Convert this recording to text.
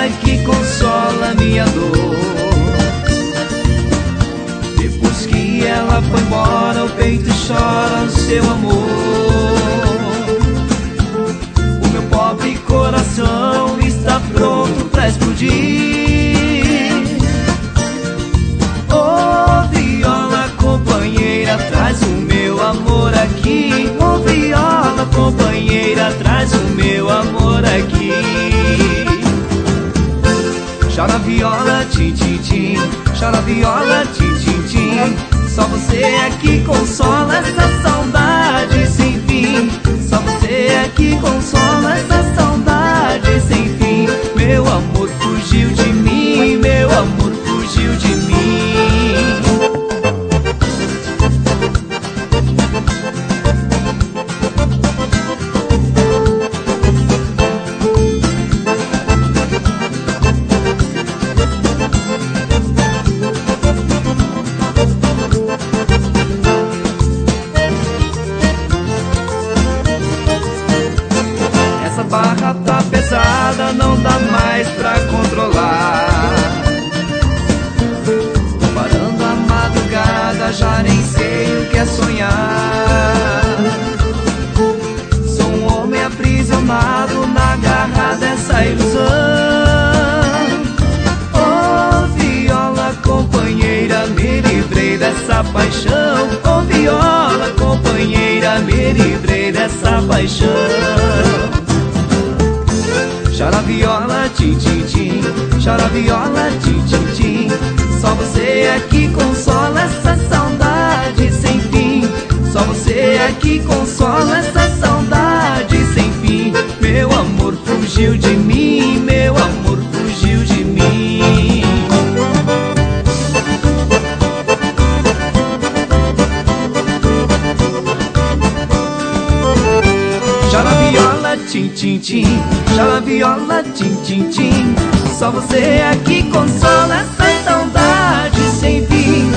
é que consola minha dor. Depois que ela foi embora, o peito chora o seu amor. O meu pobre coração está pronto pra explodir. Ô viola companheira, traz o meu amor aqui. Ô viola companheira, traz o meu amor aqui. Chora viola, tim, tim, tim. Chora viola, tim, tim, tim. Só você é que consola essa saudade sem fim. Só você é que consola essa saudade sem fim. Meu amor fugiu de mim, meu amor fugiu de mim. Essa barra tá pesada, não dá mais pra controlar. Parando a madrugada, já nem sei o que é sonhar. Sou um homem aprisionado na garra dessa ilusão. Oh viola companheira, me livrei dessa paixão. Oh viola companheira, me livrei dessa paixão. Chora viola, tim, tim, tim. Chora viola, tim, tim, tim. Só você é que consola essa saudade sem fim. Só você é que consola essa saudade sem fim. Meu amor fugiu de mim, meu amor fugiu de mim. Chora viola, tim, tim, tim. Chora viola, tim, tim, tim. Só você é que consola essa saudade sem fim.